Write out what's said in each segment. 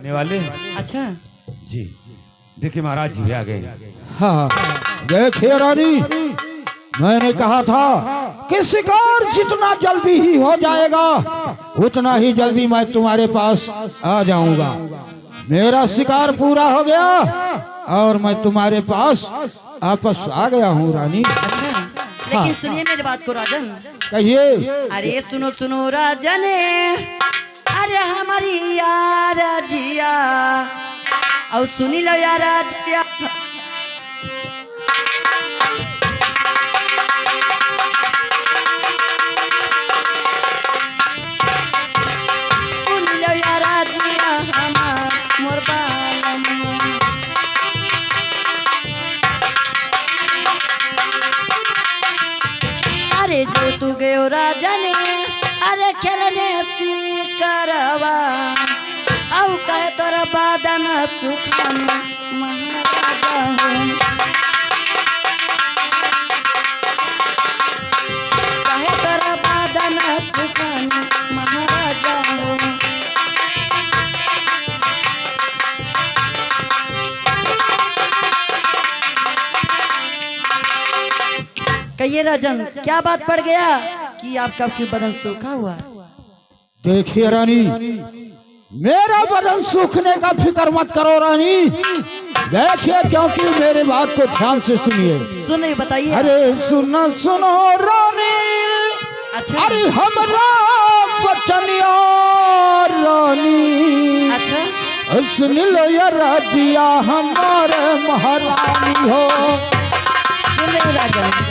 आने वाले। अच्छा जी देखिए महाराज जी आ गए। हाँ देखिए रानी, मैंने कहा था कि शिकार जितना जल्दी ही हो जाएगा उतना ही जल्दी मैं तुम्हारे पास आ जाऊंगा। मेरा शिकार पूरा हो गया और मैं तुम्हारे पास वापस आ गया हूँ रानी। अच्छा लेकिन सुनिए मेरी बात को राजन। कहिए। अरे सुनो सुनो राजन, अरे हमारी यार जिया और सुनी लो यार जिया। सुन लो यार जिया हमार मोर बालम। अरे जो तू गयो राजन, अरे खेलने सी करवा औ कहे तोरा बादन सुखन महाराजा हो। कहे तोरा बादन सुखन महाराजा हो। कहिए राजन क्या बात पड़ गया कि आपका की बदन सूखा हुआ? देखिए रानी, मेरा बदन सूखने का फिक्र मत करो रानी। देखिए क्योंकि मेरे बात को ध्यान से सुनिए। सुनिए बताइए। अरे सुनो सुनो रानी, अच्छा अरे हमरा बचनिया रानी। अच्छा सुन लो ये राजिया हमारे महारानी हो। सुन लो राजन।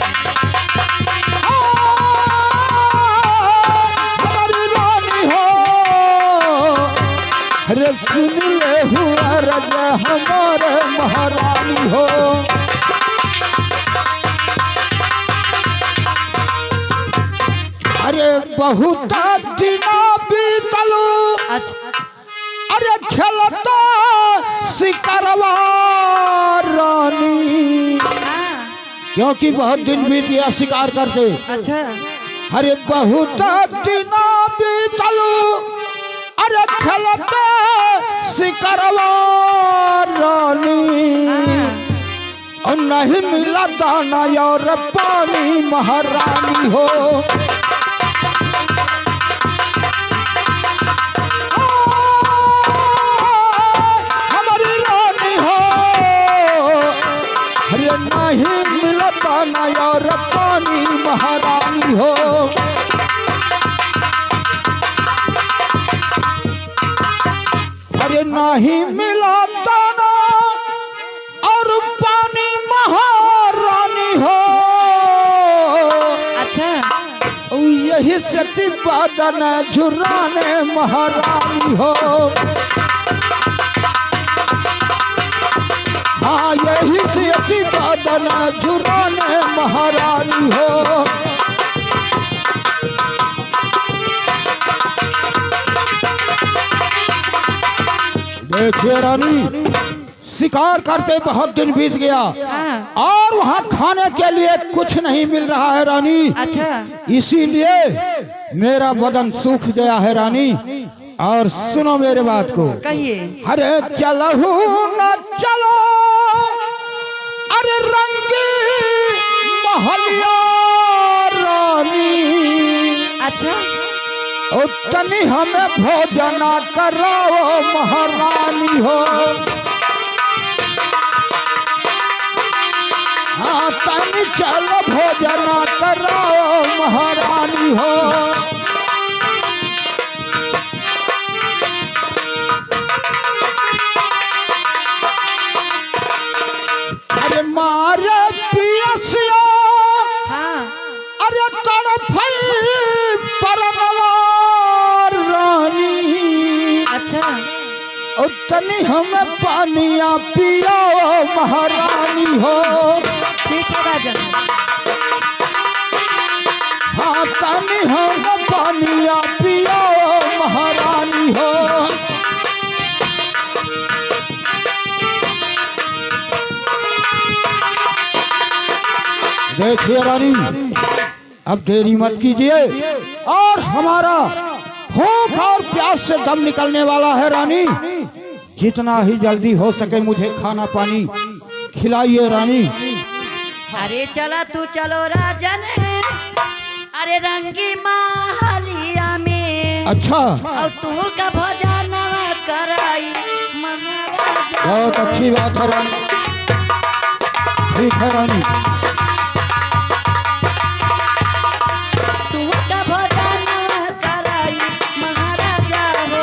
अरे सुन ले हुआ राजा हमारे महारानी हो। अरे बहुत दिना बीतलू, अच्छा अरे खेलता शिकारवा रानी। हाँ, क्योंकि बहुत दिन बीत गया शिकार करते। अच्छा अरे बहुत दिना बीतलू, अरे खेलते शिकारवा रानी। और नहीं मिला दाना और पानी महारानी हो। हमारी रानी हो। अरे नहीं मिला दाना और पानी महारानी हो। अरे नहीं मिला दाना और पानी महारानी हो। अच्छा यही से बादन झुराने महारानी हो। हाँ यही से बादन झुराने महारानी हो। देखिए रानी, शिकार करते बहुत दिन बीत गया और वहाँ खाने के लिए कुछ नहीं मिल रहा है रानी। अच्छा इसीलिए मेरा बदन सूख गया है रानी। और सुनो मेरे बात को। कहिए। अरे चलो न चलो, अरे रंगी महलिया रानी। अच्छा तनी हमें भोजन कराओ महारानी हो। हाँ तनी चलो भोजन कराओ महारानी हो। अरे मारे पियसिया, हाँ अरे तड़फई परनवा रानी। अच्छा तनी हमें पानिया पियाओ महारानी हो। ठीक है राजन। हाँ तनी हमें पानिया पियाओ महारानी हो। देखिए रानी, अब देरी मत कीजिए और हमारा भूख और प्यास से दम निकलने वाला है रानी। जितना ही जल्दी हो सके मुझे खाना पानी खिलाइए रानी। अरे चला तू चलो राजन, अरे रंगी महलिया में। अच्छा, और तू का भोजन कराई महाराजा। बहुत अच्छी बात है रानी। ठीक है रानी। तू का भोजन कराई महाराजा हो।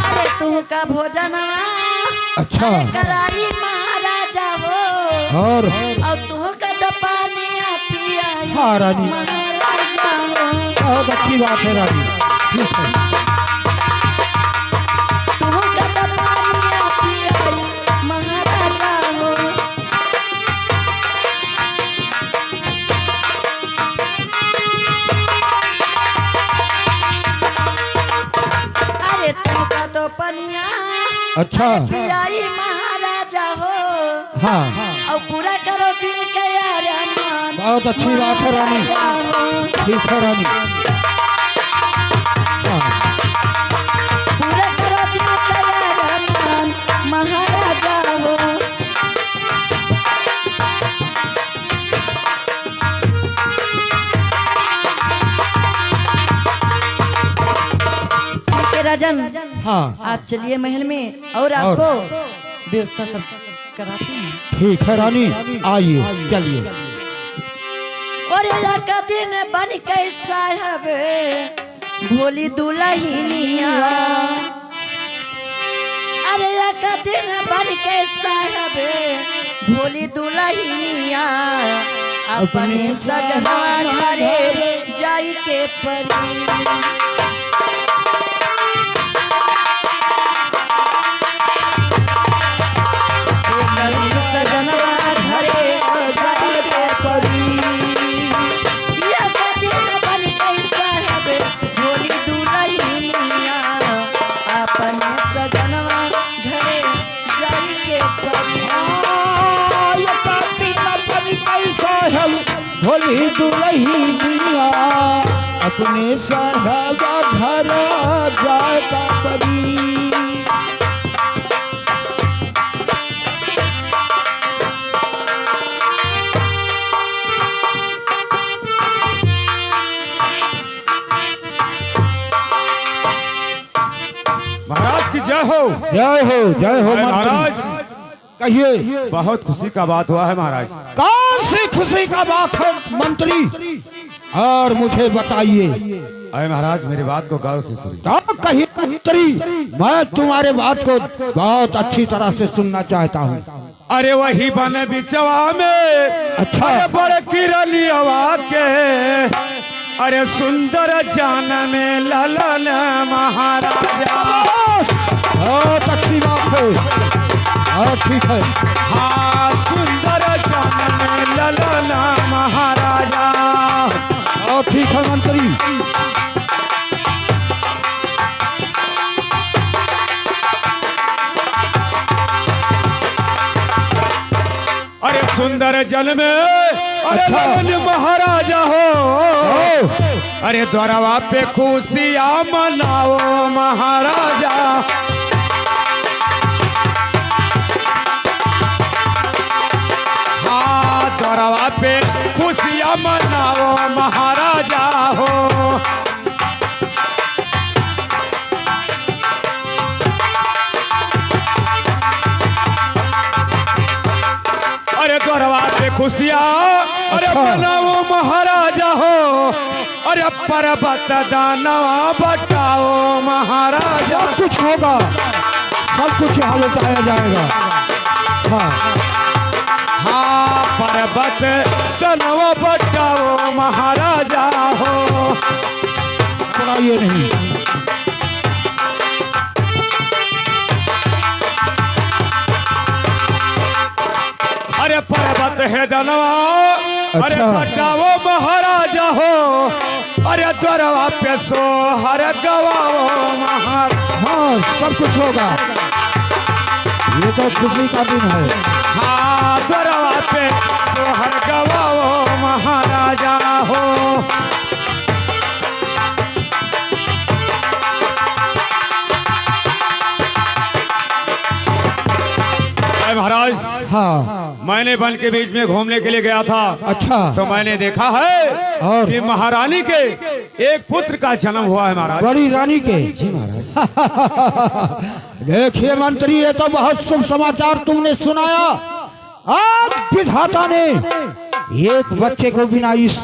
अरे तू का भोजन अच्छा कराई महाराजा हो। और तू का तो पानी पियाई हाँ रानी, महाराजा हो। बहुत अच्छी बात है रानी। ठीक है। तू का तो पानी पियाई महाराजा हो। अरे तू का तो पनिया अच्छा पियाई महाराजा हो। हाँ, और पूरा करो दिल के अरमान। बहुत अच्छी बात है रानी। महाराजा हो। ठीक है रानी। हाँ, पूरा करो दिल के अरमान महाराजा हो। ठीक है राजन, हाँ आप चलिए महल में और आपको व्यवस्था सब कराते हैं। ठीक है रानी, आइए चलिए। और एक दिन बन के साहब भोली दुल्हनिया। अरे एक दिन बन के साहब भोली दुल्हनिया। अपने सजना घरे जाई के परी। सजनवा घरे जाई के परी। एक दिन बन के साहब भोली दुल्हनिया। अपने सजनवा घरे जाई के परी। भोली दुल्हनिया अपने साहबा घर जाता परी। महाराज की जय हो। जय हो, जय हो महाराज। कहिए, बहुत खुशी का बात हुआ है महाराज। कौन सी खुशी का बात है मंत्री, और मुझे बताइए। अरे महाराज मेरी बात को गौर से सुनिए। तो कहिए मंत्री, मैं तुम्हारे बात को बहुत अच्छी तरह से सुनना चाहता हूँ। अरे वही बन बिचवा में अच्छा। अरे बड़ किरली हवा के अरे सुंदर जान में ललन महाराजा। बहुत अच्छी बात है। और ठीक है। हाँ सुंदर जान में ललन महाराजा। और ठीक है मंत्री। अरे सुंदर जल में अरे अच्छा। ललन महाराजा हो। अरे द्वारवा पे खुशियाँ मनाओ महाराजा। हाँ द्वारवा पे खुशियाँ मनाओ महाराजा हो। अरे द्वारवा पे खुशियाँ अरे अच्छा। मनाओ महाराजा हो। अरे पर्वत दानवा बटाओ महाराजा। सब कुछ होगा, सब कुछ यहाँ बताया जाएगा। हाँ हाँ पर्वत दानवा बटाओ महाराजा हो। सुनाइए नहीं। अरे पर्वत है दानवा अरे अच्छा। बटाओ महाराजा हो। अरे द्वारवा पे सोहर गवाओ महाराजा। हाँ सब कुछ होगा, ये तो खुशी का दिन है। हाँ द्वारवा पे सोहर गवाओ महाराजा हो। महाराज, हाँ मैंने वन के बीच में घूमने के लिए गया था। अच्छा तो मैंने देखा है और? कि महारानी के एक पुत्र का जन्म हुआ है महाराज। बड़ी रानी के। जी महाराज। देखिए मंत्री, ये तो बहुत शुभ समाचार तुमने सुनाया। आज विधाता ने एक बच्चे को बिना इस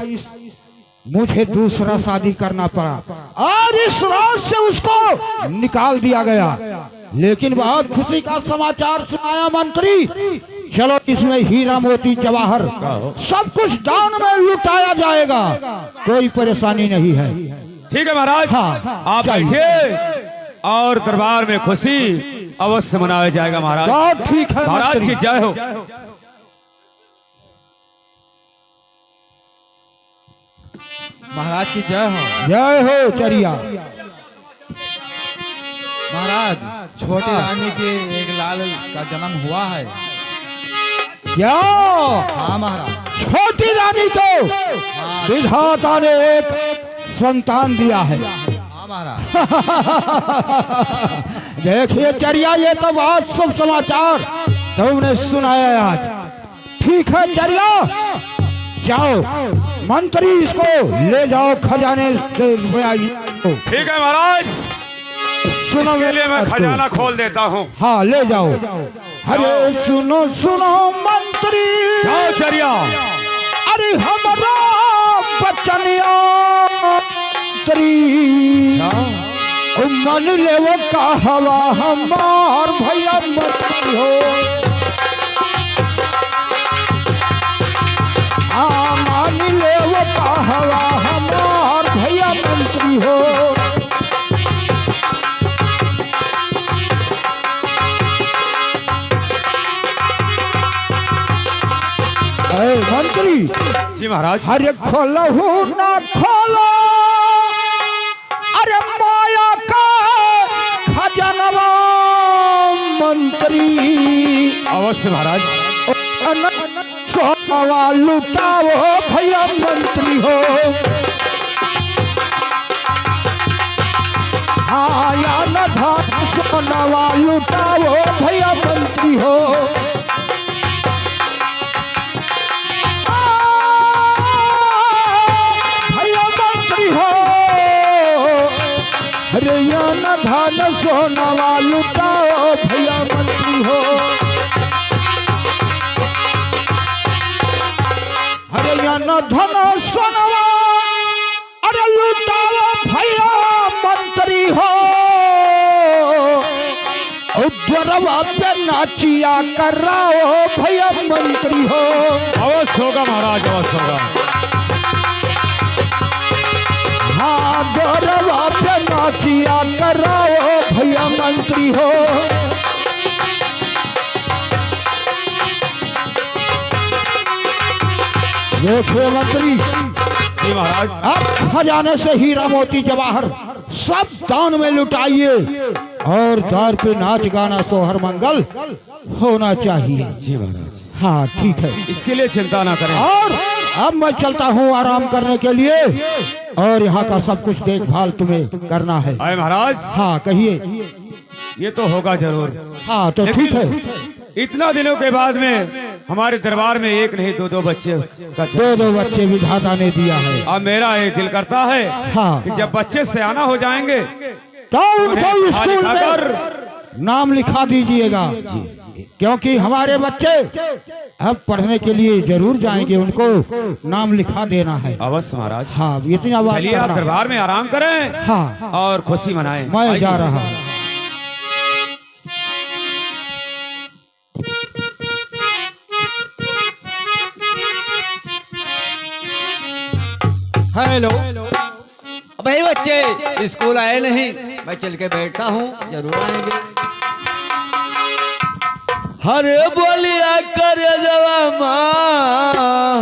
मुझे दूसरा शादी करना पड़ा और इस रात से उसको निकाल दिया गया। लेकिन बहुत खुशी का समाचार सुनाया मंत्री। चलो इसमें हीरा मोती जवाहर सब कुछ दान में लुटाया जाएगा, कोई परेशानी नहीं है। ठीक है महाराज, हाँ, आप बैठिए और दरबार में खुशी अवश्य मनाया जाएगा महाराज। बहुत ठीक है महाराज मंत्री। की जय हो। महाराज की जय हो। जय हो चरिया। महाराज, छोटी रानी के एक लाल का जन्म हुआ है। क्या हाँ महाराज। छोटी रानी को हाँ विधाता ने एक संतान दिया है। हाँ महाराज। देखिए चरिया, ये तो बहुत शुभ समाचार तुमने सुनाया आज। ठीक है चरिया, जाओ मंत्री इसको ले जाओ खजाने से रुपया। ठीक है महाराज, सुनो इसके लिए मैं खजाना खोल देता हूँ। हाँ ले जाओ। अरे सुनो सुनो मंत्री, जाओ चरिया। अरे हमारा बचनिया मंत्री मन ले वो कहवा हमार भैया मंत्री हो। मान ले वो कहवा हमार भैया मंत्री हो। अरे मंत्री, जी महाराज। अरे खोलहू ना खोलो, अरे माया का खजानवा मंत्री। अवश्य महाराज। सोनवा लुटाओ भैया मंत्री हो। आया न धान सोनवा लुटाओ भैया मंत्री हो। भैया मंत्री हो, अरे या न धान सोनवा लुटाओ भैया मंत्री हो। अरे या न धन सोनवा अरे लुटाओ भैया मंत्री हो। द्वारवा पे नाचिया कराओ भैया मंत्री हो। अवश्य होगा महाराज, अवश्य होगा। हाँ द्वारवा पे नाचिया कराओ भैया मंत्री हो। देखिए मंत्री, जी महाराज। आप खजाने से हीरा मोती जवाहर सब दान में लुटाइए और द्वार पे नाच गाना सोहर मंगल होना चाहिए। जी महाराज। हाँ ठीक है, इसके लिए चिंता ना करें। और अब मैं चलता हूँ आराम करने के लिए और यहाँ का सब कुछ देखभाल तुम्हें करना है। आए महाराज। हाँ कहिए। ये तो होगा जरूर। हाँ तो ठीक है। इतना दिनों के बाद में हमारे दरबार में एक नहीं दो बच्चे का दो बच्चे विधाता ने दिया है। अब मेरा एक दिल करता है हाँ कि जब बच्चे सयाना हो जाएंगे तो उनको उन्हें स्कूल में नाम लिखा दीजिएगा, क्योंकि हमारे बच्चे अब पढ़ने के लिए जरूर जाएंगे, उनको नाम लिखा देना है। अवश्य महाराज। हाँ इतना बात चलिए आप करना। दरबार में आराम करें हाँ और खुशी मनाएं। मैं जा रहा हूँ। हेलो। भाई बच्चे स्कूल आए नहीं, मैं चल के बैठता हूँ, जरूर आएंगे। हरे बोलिया कर जवा माँ,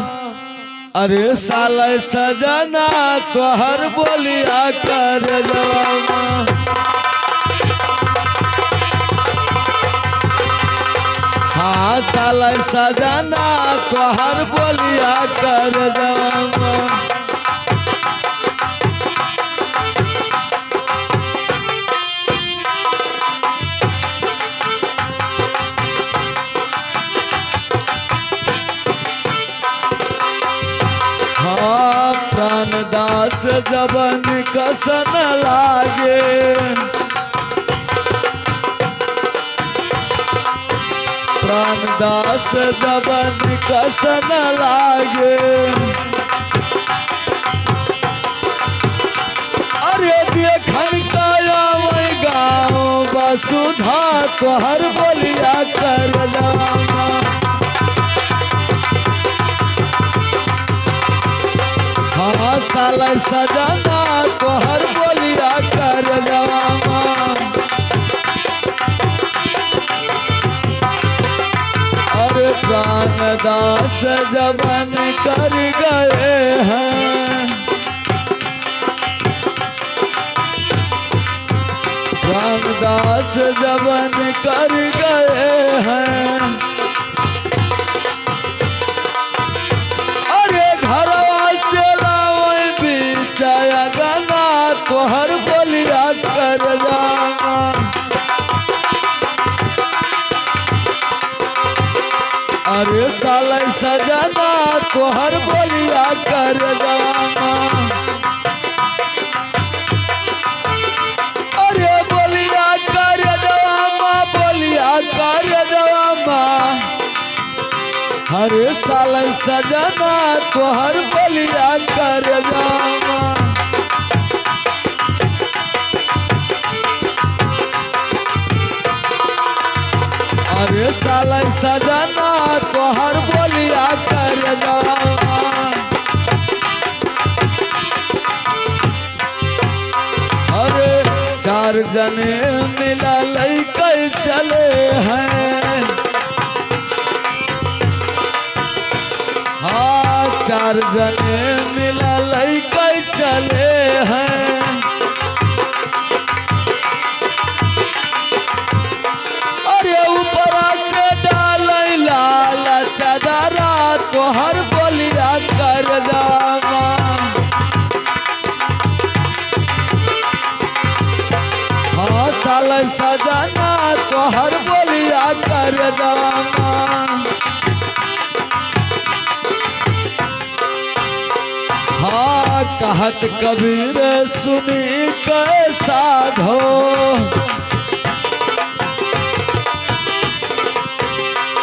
अरे साल सजना तो हर बोलिया कर जवा माँ। हाँ साल सजना तो हर बोलिया कर जवा माँ। प्राण दास जबन कसन लागे प्राण दास जबन कसन लागे अरे देखन काया वही गाँव वसुधा तोहर बोलिया कर जामा हाँ साल सजना तोहर बोलिया कर जामा अरे प्राण दास जबन कर गए हैं प्राण दास जबन कर गए हैं अरे घरवा से लावे बिचाया गाना तोहर बोलिया कर जाना अरे साल सजना तोहर बोलिया कर जाना अरे बोलिया कर जामा बोलिया कर जामा अरे साल सजना तोहर बोलिया कर जामा अरे साल सजना तोहर बोलिया कर जामा अरे चार जने मिला लैके चले हैं हाँ चार जने मिला लैके चले हैं अरे ऊपरा से डाल लाल चदरा तोहर बोलिया कर जामा हाँ साल सजना तोहर बोलिया कर जामा हाँ कहत कबीर सुनी के साधो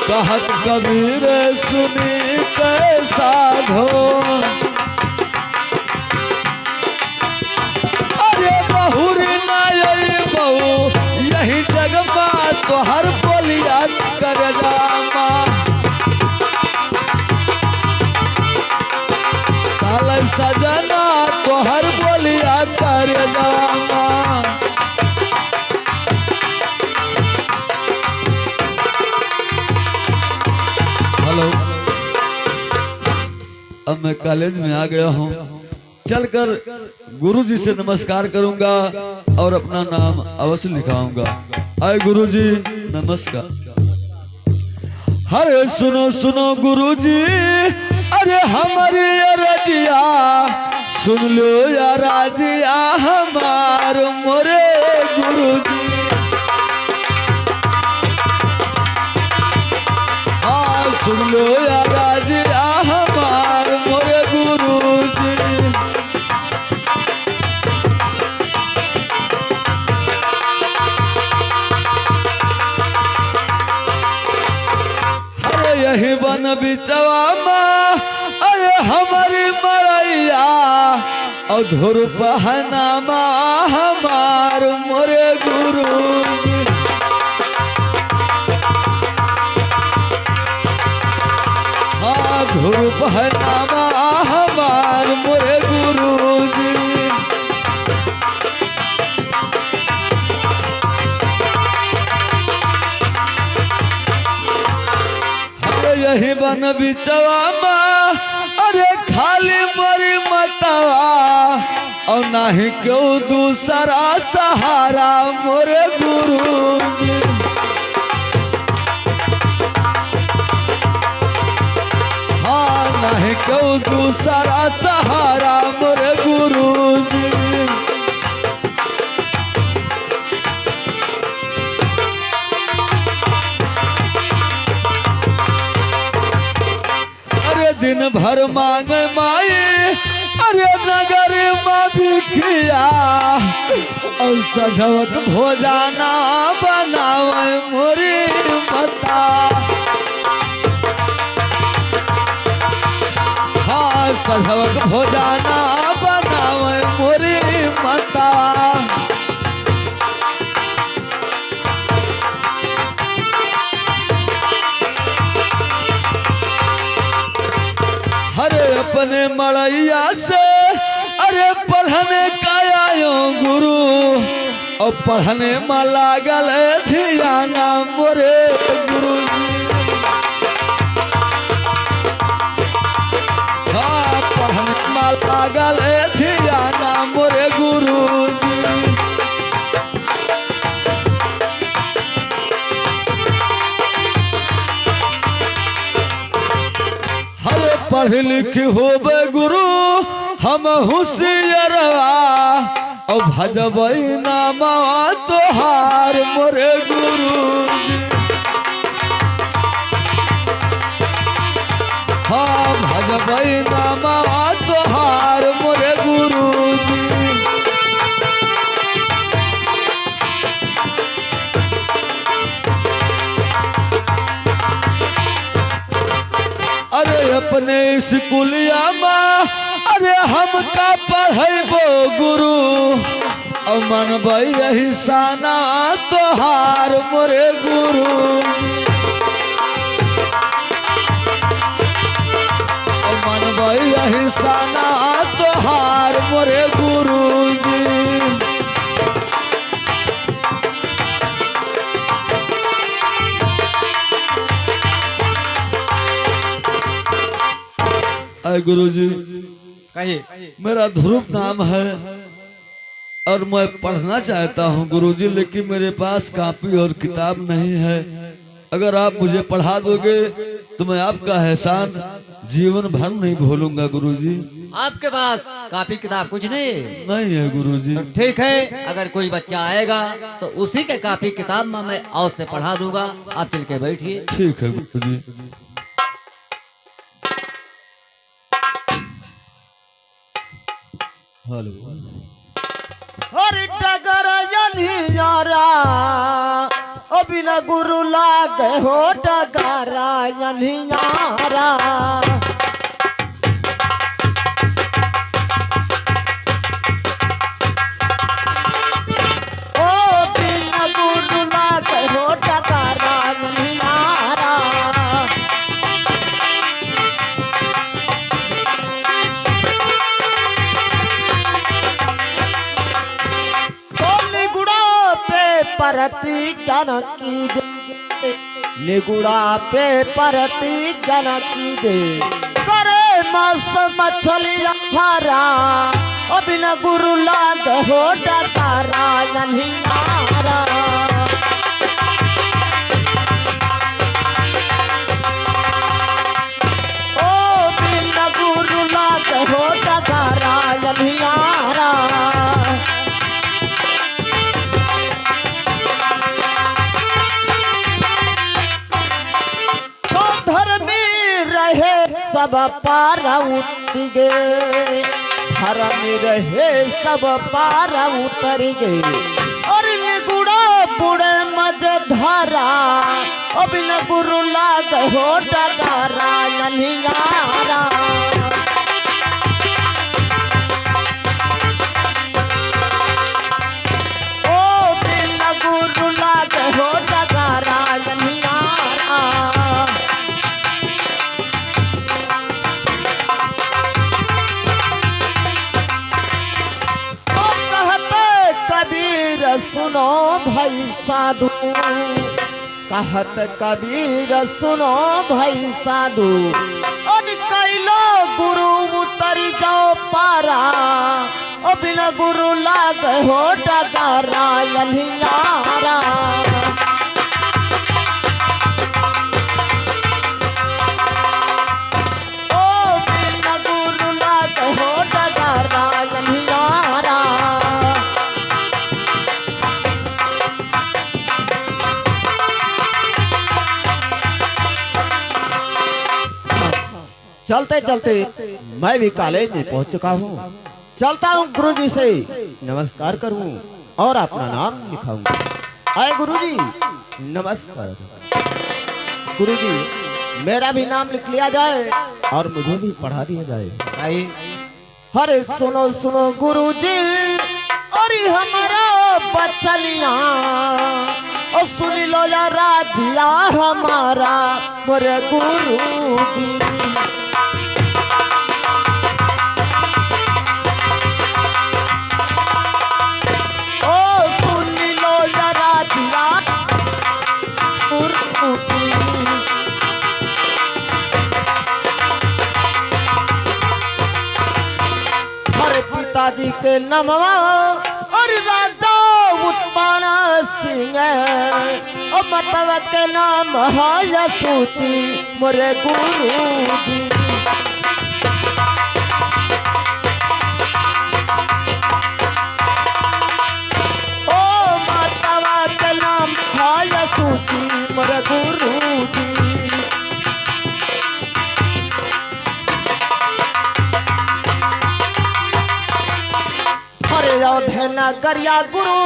कहत कबीर सुनी के साधो अरे बहुरी नाई बहु यही जग में तोहर बोलिया कर जामा साल सजना तोहर बोलिया कर जामा हेलो अब मैं कॉलेज में आ गया हूँ चलकर गुरुजी से नमस्कार करूंगा और अपना नाम अवश्य लिखाऊंगा आए गुरुजी नमस्कार अरे सुनो सुनो गुरुजी अरे हमारी रजिया सुन लो या राजिया हमार मोरे गुरुजी हाँ सुन लो या राजिया हमार मोरे गुरुजी अरे यही बन बिचवा माँ अरे हमारी मरैया और धुर पहनामा हमार मोरे गुरुजी हाँ धुर पहनामा हमार मोरे गुरुजी अरे यही बन बिचवा माँ अरे खाली मरी मतवा और नाही क्यों दूसरा सहारा मोरे गुरुजी हाँ नहीं क्यों दूसरा सहारा मोरे गुरुजी अरे दिन भर मांगे माई अरे नगर में भिखिया और सजवक भोजाना बनावे मोरी माता। हाँ सजवक भोजाना बनावे मोरी माता। अरे अपने मड़ैया से अरे पढ़ने का आयो गुरु और पढ़ने में लागल धियाना मोरे गुरु जी। हाँ पढ़ने में लागल धियाना मोरे गुरु जी। हरे पढ़ लिख होबे गुरु हम होशियारवा और भजबई नामा तोहार मोरे गुरु जी। हाँ भजबई नामा तोहार मोरे गुरु जी। अरे अपने स्कूलिया में अरे हमका पढ़ेबो गुरु और मनबई यही साना तोहार मोरे गुरु। और मनबई यही साना तोहार मोरे गुरु जी। गुरुजी कहिए। मेरा ध्रुव नाम है और मैं पढ़ना चाहता हूँ गुरुजी, लेकिन मेरे पास कॉपी और किताब नहीं है। अगर आप मुझे पढ़ा दोगे तो मैं आपका एहसान जीवन भर नहीं भूलूंगा गुरुजी। आपके पास कॉपी किताब कुछ नहीं? नहीं है गुरुजी। तो ठीक है, अगर कोई बच्चा आएगा तो उसी के कॉपी किताब में मैं और से पढ़ा दूंगा। आप चल के बैठिए। ठीक है गुरुजी। हरि टगर यारा ओ बिना गुरु लागे हो टगरा यारा। ओ बिना गुरु लागे हो टगरा यारा। परती जनकी दे निगुड़ा पे परती जनकी दे करे मस मछलिया भरा ओ बिना गुरु लाग हो डकारा नन्हियारा। ओ बिना गुरु लाग हो डकारा नन्हियारा। सब पारा उतर गए धर्म रहे सब पारा उतर गए और निगुड़ा बुढ़े मजे धारा ओ बिना गुरु लाग हो डकारा नन्हियारा। ओ बिना गुरु लाग हो डकारा नन्हियारा। सुनो भाई साधु कहत कबीर सुनो भाई साधु और कैलो गुरु उतर जाओ पारा ओ बिना गुरु लाग हो डकारा नन्हियारा। ओ बिना गुरु लाग हो डकारा नन्हियारा। चलते चलते मैं भी कॉलेज में पहुंच चुका हूँ। चलता हूँ गुरुजी से नमस्कार करूँ और अपना नाम लिखाऊंगा। आए गुरुजी, नमस्कार। गुरुजी, मेरा भी नाम लिख लिया जाए और मुझे भी पढ़ा दिया जाए। भाई अरे सुनो सुनो गुरुजी, अरे हमारा बचनिया और सुन लो या राधिया हमारा मोरे गुरुजी। ओ सुन लो या राधिया गुरुजी। पिताजी के नमवा और राजा उत्पन्न सिंह और मतवा के नाम है सूची मोरे गुरुजी। ओ मतवा के नाम है सूची मोरे गुरुजी। अयोध्या नगरिया गुरु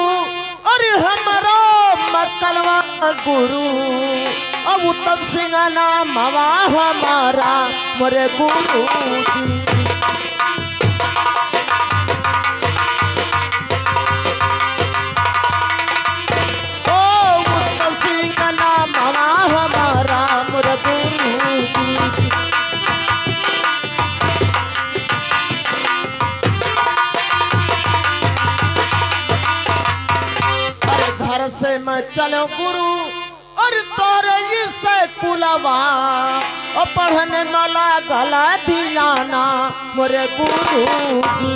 अरे हमारा मकलवा गुरु अब उत्तम सिंह नाम हमारा मोरे गुरु जी। ओ उत्तम सिंह नाम हमारा मोरे गुरु जी। से मैं चलो गुरु और तोरे से कुलवा और पढ़ने वाला गला दिलाना मोरे गुरु जी।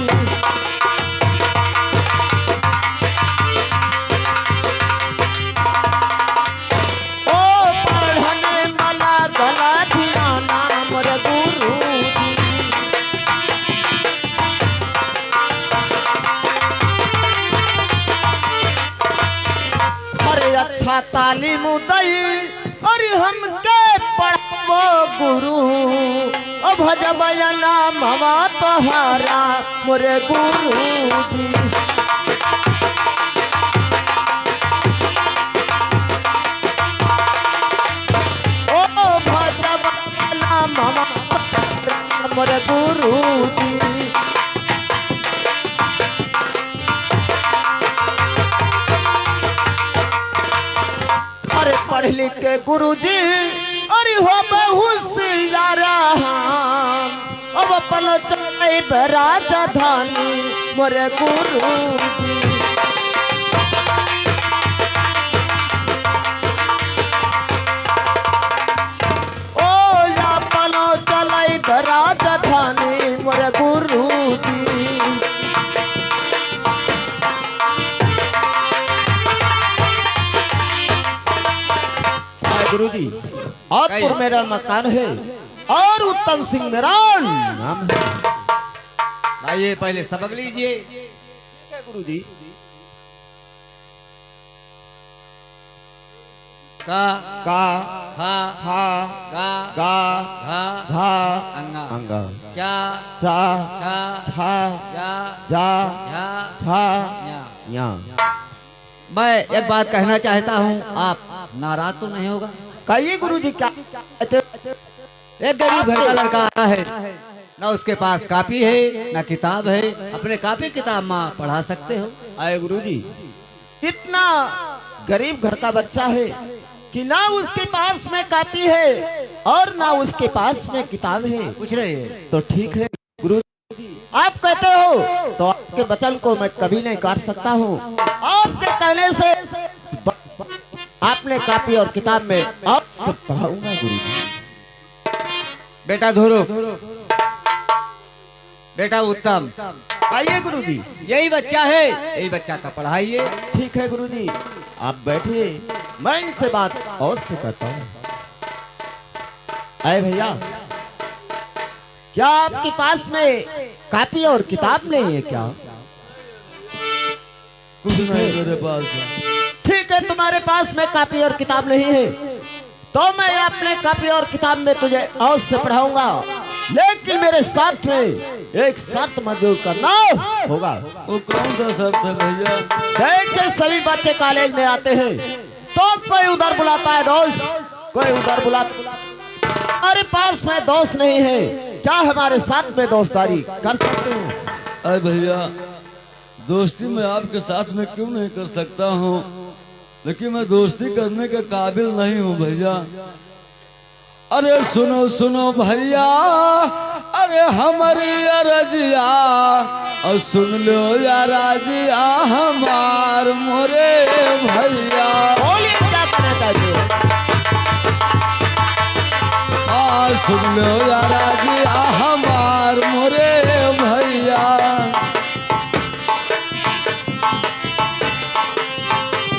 ओ पढ़ने वाला गला दिलाना मोरे गुरु जी। अच्छा तालीम दई और हमके पढ़ो गुरु ओ भजबया नाम हवा तोहारा मोरे गुरु जी। ओ भजबया नाम हवा मोरे गुरु जी। पढ़ लिख के गुरुजी अरे हो होशियार अब अपन चले राजधानी मोरे गुरुजी। ओ अपन चले राजधानी मोरे गुरुजी। गुरुजी आतपुर मेरा मकान है और उत्तम सिंह मेरा नाम है। आइए पहले सबक लीजिए। गुरुजी का का खा खा गा गा घा घा अंगा अंगा चा चा छा छा जा जा झा छा न्या। या। मैं एक बात कहना चाहता हूँ, आप नाराज तो नहीं होगा? कहिए गुरुजी क्या? एक गरीब घर का लड़का आया है, ना उसके पास कापी है ना किताब है, अपने कापी किताब माँ पढ़ा सकते हो? आए गुरुजी, इतना गरीब घर का बच्चा है कि ना उसके पास में कापी है और ना उसके पास में किताब है। पूछ रहे है तो ठीक है गुरु, आप कहते हो तो आपके वचन को मैं कभी नहीं काट सकता हूँ। आपके कहने से आपने कापी और किताब में आपसे पढ़ाऊंगा गुरुजी। बेटा धोरो, बेटा उत्तम, आइए गुरुजी। यही बच्चा है, यही बच्चा का पढ़ाइए। ठीक है गुरुजी, आप बैठिए, मैं इनसे बात और से करता हूँ। अरे भैया, क्या आपके पास में कापी और किताब नहीं है क्या? कुछ नहीं मेरे पास है। ठीक है, तुम्हारे पास में कापी और किताब नहीं है तो मैं अपने कापी और किताब में तुझे और से पढ़ाऊंगा। लेकिन मेरे साथ में एक शर्त मंजूर करना होगा। वो कौन सा शर्त है भैया? देखिए सभी बच्चे कॉलेज में आते हैं तो कोई उधर बुलाता है दोस्त, कोई उधर बुलाता। हमारे पास में दोस्त नहीं है, क्या हमारे साथ में दोस्तारी कर सकते हो? अरे भैया, दोस्ती मैं आपके साथ में क्यों नहीं कर सकता हूँ, लेकिन मैं दोस्ती करने के काबिल नहीं हूँ भैया। अरे सुनो सुनो भैया, अरे हमारी अरजिया और सुन लो यार राजिया हमार मोरे भैया। बोलिए क्या कहना चाहते हो? हाँ सुन लो यार राजिया हमार मोरे